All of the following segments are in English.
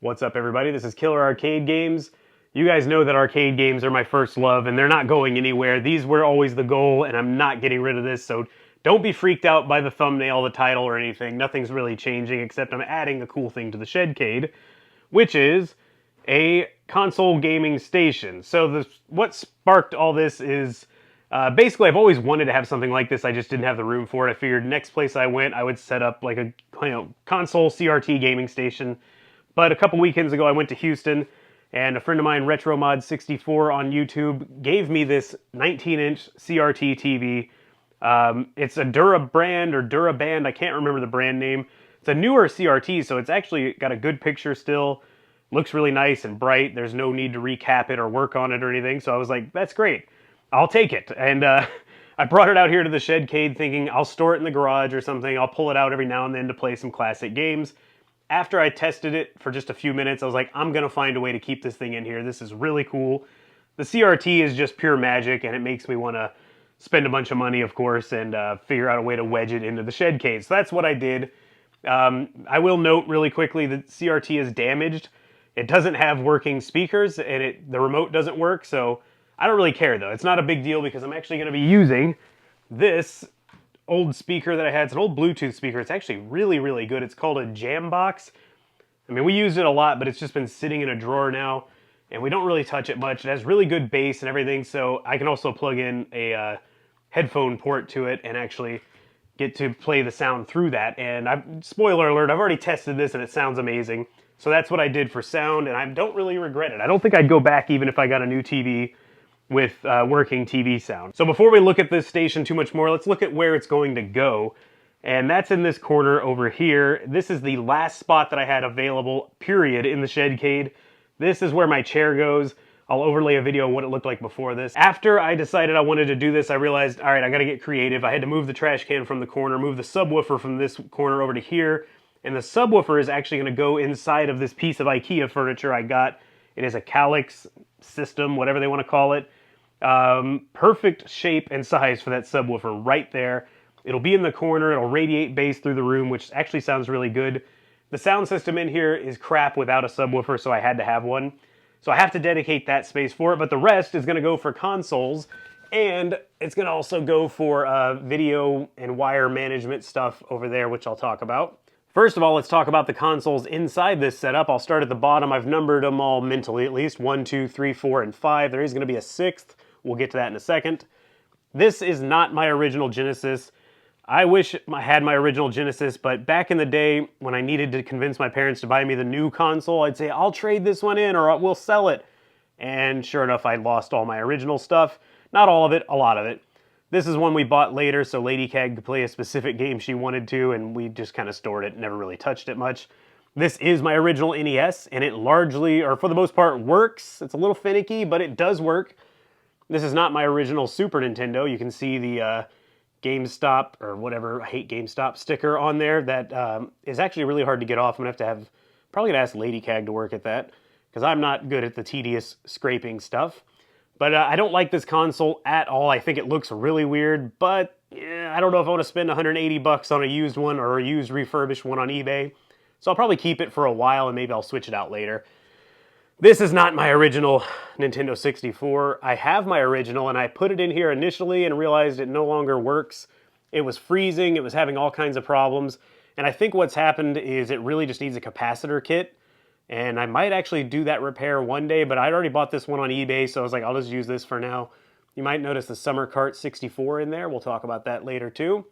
What's up, everybody? This is Killer Arcade Games. You guys know that arcade games are my first love, and they're not going anywhere. These were always the goal, and I'm not getting rid of this, so don't be freaked out by the thumbnail, the title, or anything. Nothing's really changing, except I'm adding a cool thing to the Shed-Cade, which is a console gaming station. So what sparked all this is, basically I've always wanted to have something like this, I just didn't have the room for it. I figured next place I went, I would set up like a console CRT gaming station. But a couple weekends ago, I went to Houston, and a friend of mine, RetroMod64 on YouTube, gave me this 19-inch CRT TV. It's a Dura brand or Dura band. I can't remember the brand name. It's a newer CRT, so it's actually got a good picture still. Looks really nice and bright. There's no need to recap it or work on it or anything. So I was like, that's great. I'll take it. And I brought it out here to the Shed-Cade thinking I'll store it in the garage or something. I'll pull it out every now and then to play some classic games. After I tested it for just a few minutes, I was like, I'm going to find a way to keep this thing in here. This is really cool. The CRT is just pure magic, and it makes me want to spend a bunch of money, of course, and figure out a way to wedge it into the Shed-Cade. So that's what I did. I will note really quickly that CRT is damaged. It doesn't have working speakers, and the remote doesn't work, so I don't really care, though. It's not a big deal because I'm actually going to be using this old speaker that I had. It's an old Bluetooth speaker. It's actually really, really good. It's called a Jambox. I mean, we used it a lot, but it's just been sitting in a drawer now, and we don't really touch it much. It has really good bass and everything, so I can also plug in a headphone port to it and actually get to play the sound through that. And spoiler alert, I've already tested this and it sounds amazing. So that's what I did for sound, and I don't really regret it. I don't think I'd go back even if I got a new TV with working TV sound. So before we look at this station too much more, let's look at where it's going to go. And that's in this corner over here. This is the last spot that I had available, period, in the Shed-Cade. This is where my chair goes. I'll overlay a video of what it looked like before this. After I decided I wanted to do this, I realized, all right, I gotta get creative. I had to move the trash can from the corner, move the subwoofer from this corner over to here. And the subwoofer is actually gonna go inside of this piece of IKEA furniture I got. It is a Calyx system, whatever they wanna call it. Perfect shape and size for that subwoofer right there. It'll be in the corner, it'll radiate bass through the room, which actually sounds really good. The sound system in here is crap without a subwoofer, so I had to have one. So I have to dedicate that space for it, but the rest is gonna go for consoles, and it's gonna also go for video and wire management stuff over there, which I'll talk about. First of all, let's talk about the consoles inside this setup. I'll start at the bottom. I've numbered them all mentally at least. 1, 2, 3, 4, and 5. There is gonna be a 6th. We'll get to that in a second. This is not my original Genesis. I wish I had my original Genesis, but back in the day when I needed to convince my parents to buy me the new console, I'd say, I'll trade this one in or we'll sell it. And sure enough, I lost all my original stuff. Not all of it, a lot of it. This is one we bought later so Lady Cag could play a specific game she wanted to, and we just kind of stored it, never really touched it much. This is my original NES, and it largely, or for the most part, works. It's a little finicky, but it does work. This is not my original Super Nintendo. You can see the GameStop, or whatever, I hate GameStop sticker on there that is actually really hard to get off. I'm going to have probably going to ask Lady Cag to work at that, because I'm not good at the tedious scraping stuff. But I don't like this console at all. I think it looks really weird, but I don't know if I want to spend 180 bucks on a used one or a used refurbished one on eBay. So I'll probably keep it for a while and maybe I'll switch it out later. This is not my original Nintendo 64. I have my original and I put it in here initially and realized it no longer works. It was freezing, it was having all kinds of problems, and I think what's happened is it really just needs a capacitor kit. And I might actually do that repair one day, but I'd already bought this one on eBay, so I was like, I'll just use this for now. You might notice the Summer Cart 64 in there. We'll talk about that later too.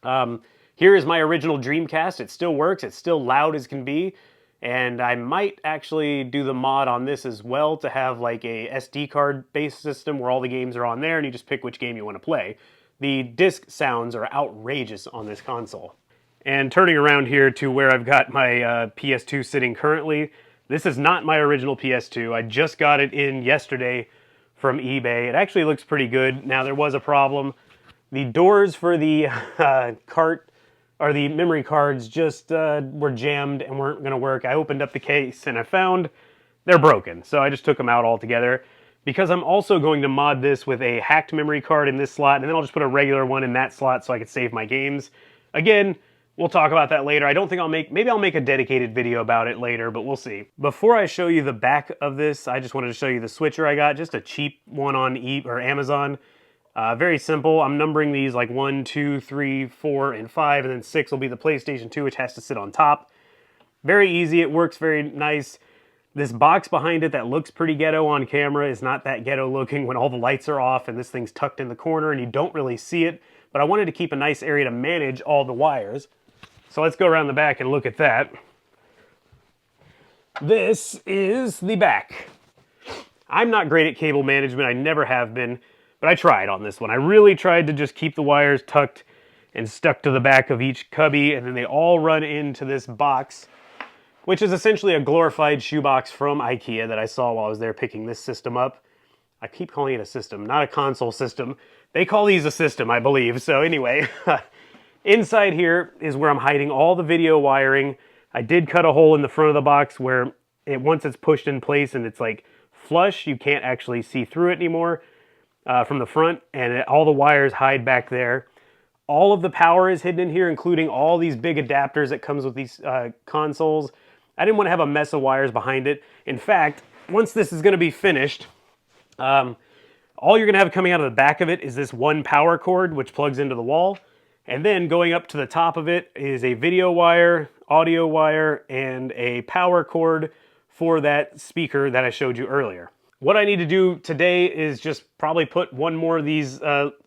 Here is my original Dreamcast. It still works. It's still loud as can be. And I might actually do the mod on this as well to have like a SD card based system where all the games are on there and you just pick which game you want to play. The disc sounds are outrageous on this console. And turning around here to where I've got my PS2 sitting currently, this is not my original PS2. I just got it in yesterday from eBay. It actually looks pretty good. Now, there was a problem. The doors for the the memory cards just were jammed and weren't going to work. I opened up the case and I found they're broken. So I just took them out altogether. Because I'm also going to mod this with a hacked memory card in this slot, and then I'll just put a regular one in that slot so I can save my games. Again, We'll talk about that later. I don't think maybe I'll make a dedicated video about it later, but we'll see. Before I show you the back of this, I just wanted to show you the switcher I got, just a cheap one on Amazon. Very simple. I'm numbering these like 1, 2, 3, 4, and 5, and then 6 will be the PlayStation 2, which has to sit on top. Very easy. It works very nice. This box behind it that looks pretty ghetto on camera is not that ghetto looking when all the lights are off and this thing's tucked in the corner and you don't really see it. But I wanted to keep a nice area to manage all the wires. So let's go around the back and look at that. This is the back. I'm not great at cable management. I never have been, but I tried on this one. I really tried to just keep the wires tucked and stuck to the back of each cubby, and then they all run into this box, which is essentially a glorified shoebox from IKEA that I saw while I was there picking this system up. I keep calling it a system, not a console system. They call these a system, I believe. So anyway, inside here is where I'm hiding all the video wiring. I did cut a hole in the front of the box where once it's pushed in place and it's like flush, you can't actually see through it anymore from the front, and all the wires hide back there. All of the power is hidden in here, including all these big adapters that comes with these consoles. I didn't want to have a mess of wires behind it. In fact, once this is going to be finished, all you're going to have coming out of the back of it is this one power cord, which plugs into the wall. And then going up to the top of it is a video wire, audio wire, and a power cord for that speaker that I showed you earlier. What I need to do today is just probably put one more of these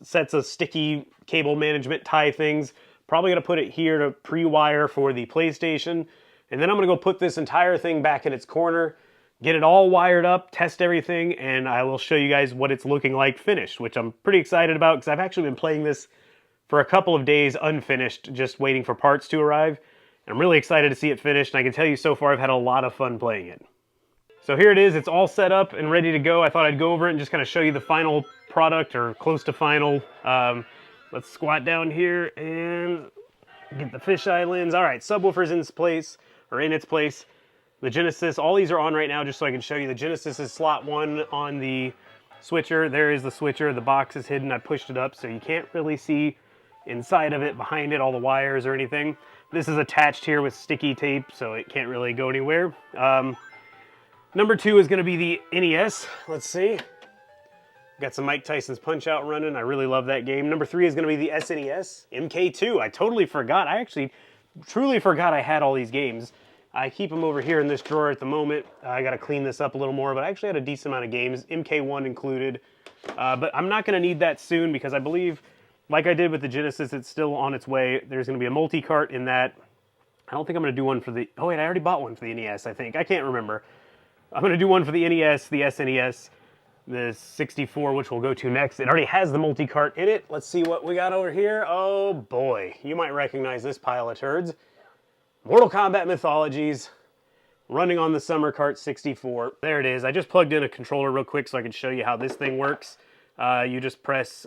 sets of sticky cable management tie things. Probably going to put it here to pre-wire for the PlayStation. And then I'm going to go put this entire thing back in its corner, get it all wired up, test everything, and I will show you guys what it's looking like finished, which I'm pretty excited about because I've actually been playing this for a couple of days unfinished, just waiting for parts to arrive. I'm really excited to see it finished, and I can tell you so far I've had a lot of fun playing it. So here it is, it's all set up and ready to go. I thought I'd go over it and just kind of show you the final product, or close to final. Let's squat down here and get the fisheye lens. All right, subwoofer's in its place, The Genesis, all these are on right now just so I can show you. The Genesis is slot 1 on the switcher. There is the switcher, the box is hidden. I pushed it up so you can't really see inside of it, behind it, all the wires or anything. This is attached here with sticky tape, so it can't really go anywhere. Number 2 is going to be the NES. Let's see. Got some Mike Tyson's Punch-Out running. I really love that game. Number 3 is going to be the SNES. MK2. I totally forgot. I actually truly forgot I had all these games. I keep them over here in this drawer at the moment. I got to clean this up a little more, but I actually had a decent amount of games, MK1 included. But I'm not going to need that soon because I believe, like I did with the Genesis, it's still on its way. There's going to be a multi-cart in that. I don't think I'm going to do one for the... Oh, wait, I already bought one for the NES, I think. I can't remember. I'm going to do one for the NES, the SNES, the 64, which we'll go to next. It already has the multi-cart in it. Let's see what we got over here. Oh, boy. You might recognize this pile of turds. Mortal Kombat Mythologies, running on the Summer Cart 64. There it is. I just plugged in a controller real quick so I can show you how this thing works. You just press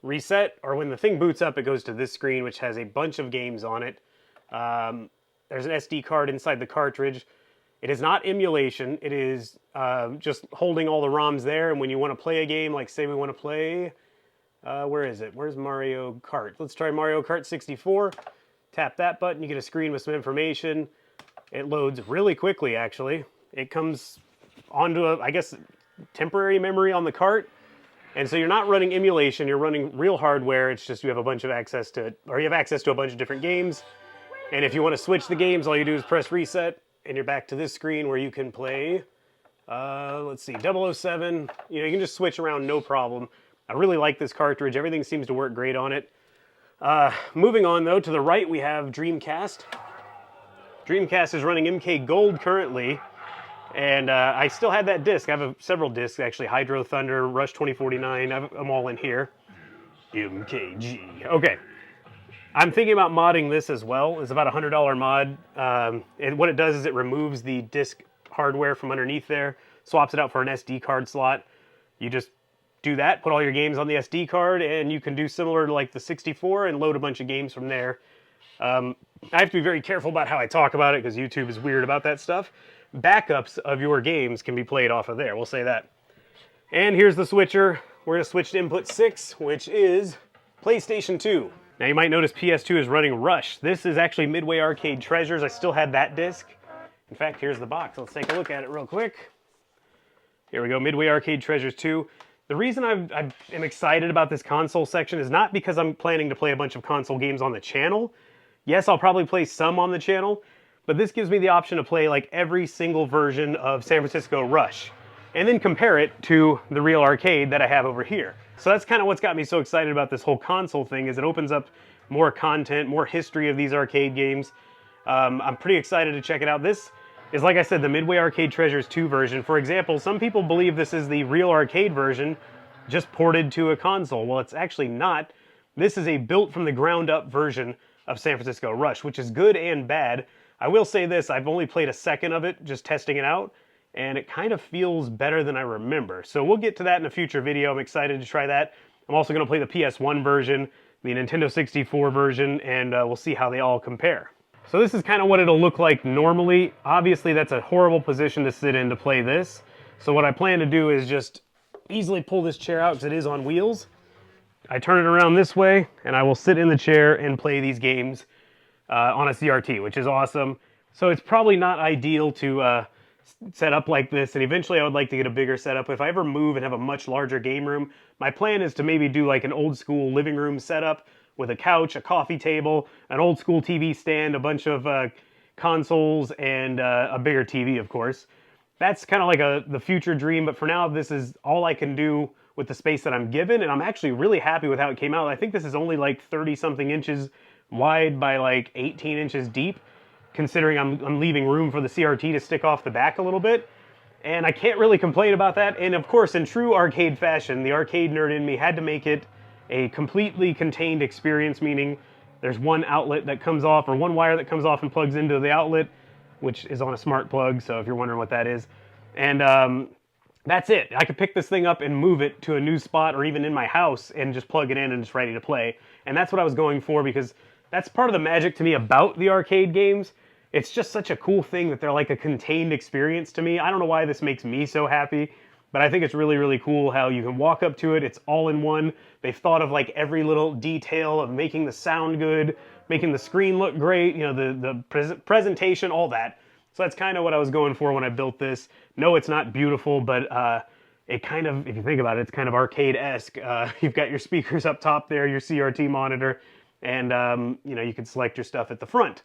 reset, or when the thing boots up, it goes to this screen, which has a bunch of games on it. There's an SD card inside the cartridge. It is not emulation. It is just holding all the ROMs there, and when you want to play a game, like say we want to play, where is it? Where's Mario Kart? Let's try Mario Kart 64. Tap that button, you get a screen with some information. It loads really quickly, actually. It comes onto a, I guess, temporary memory on the cart. And so you're not running emulation, you're running real hardware. It's just you have a bunch of access to it, or you have access to a bunch of different games. And if you want to switch the games, all you do is press reset, and you're back to this screen where you can play, let's see, 007. You know, you can just switch around, no problem. I really like this cartridge. Everything seems to work great on it. Moving on, though, to the right we have Dreamcast. Dreamcast is running MK Gold currently, and I still have that disc. I have several discs, actually. Hydro Thunder, Rush 2049, I have them all in here. MKG. Okay. I'm thinking about modding this as well. It's about a $100 mod. And what it does is it removes the disc hardware from underneath there, swaps it out for an SD card slot. You just do that, put all your games on the SD card, and you can do similar to like the 64 and load a bunch of games from there. I have to be very careful about how I talk about it because YouTube is weird about that stuff. Backups of your games can be played off of there, we'll say that. And here's the switcher. We're going to switch to input 6, which is PlayStation 2. Now you might notice PS2 is running Rush. This is actually Midway Arcade Treasures. I still had that disc. In fact, here's the box. Let's take a look at it real quick. Here we go, Midway Arcade Treasures 2. The reason I am excited about this console section is not because I'm planning to play a bunch of console games on the channel. Yes, I'll probably play some on the channel, but this gives me the option to play like every single version of San Francisco Rush, and then compare it to the real arcade that I have over here. So that's kind of what's got me so excited about this whole console thing, is it opens up more content, more history of these arcade games. I'm pretty excited to check it out. This is, like I said, the Midway Arcade Treasures 2 version. For example, some people believe this is the real arcade version, just ported to a console. Well, it's actually not. This is a built from the ground up version of San Francisco Rush, which is good and bad. I will say this, I've only played a second of it, just testing it out, and it kind of feels better than I remember. So we'll get to that in a future video. I'm excited to try that. I'm also going to play the PS1 version, the Nintendo 64 version, and we'll see how they all compare. So this is kind of what it'll look like normally. Obviously, that's a horrible position to sit in to play this. So what I plan to do is just easily pull this chair out, because it is on wheels. I turn it around this way, and I will sit in the chair and play these games on a CRT, which is awesome. So it's probably not ideal to set up like this, and eventually I would like to get a bigger setup. If I ever move and have a much larger game room, my plan is to maybe do like an old school living room setup with a couch, a coffee table, an old school TV stand, a bunch of consoles, and a bigger TV, of course. That's kind of like the future dream, but for now, this is all I can do with the space that I'm given, and I'm actually really happy with how it came out. I think this is only like 30-something inches wide by like 18 inches deep, considering I'm leaving room for the CRT to stick off the back a little bit. And I can't really complain about that. And of course, in true arcade fashion, the arcade nerd in me had to make it a completely contained experience, meaning there's one outlet that comes off, or one wire that comes off and plugs into the outlet, which is on a smart plug, so if you're wondering what that is. And that's it. I could pick this thing up and move it to a new spot, or even in my house, and just plug it in and it's ready to play. And that's what I was going for, because that's part of the magic to me about the arcade games. It's just such a cool thing that they're like a contained experience to me. I don't know why this makes me so happy, but I think it's really, really cool how you can walk up to it. It's all in one. They've thought of like every little detail of making the sound good, making the screen look great, you know, the presentation, all that. So that's kind of what I was going for when I built this. No, it's not beautiful, but it kind of, if you think about it, it's kind of arcade-esque. You've got your speakers up top there, your CRT monitor, and you know, you can select your stuff at the front.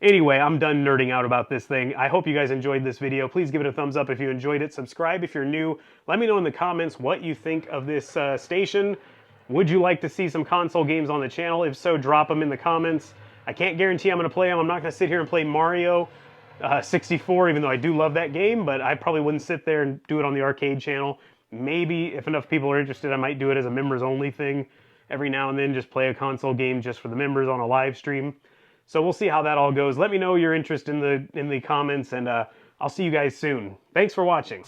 Anyway, I'm done nerding out about this thing. I hope you guys enjoyed this video. Please give it a thumbs up if you enjoyed it. Subscribe if you're new. Let me know in the comments what you think of this station. Would you like to see some console games on the channel? If so, drop them in the comments. I can't guarantee I'm going to play them. I'm not going to sit here and play Mario 64, even though I do love that game, but I probably wouldn't sit there and do it on the arcade channel. Maybe, if enough people are interested, I might do it as a members-only thing every now and then, just play a console game just for the members on a live stream. So we'll see how that all goes. Let me know your interest in the comments, and I'll see you guys soon. Thanks for watching.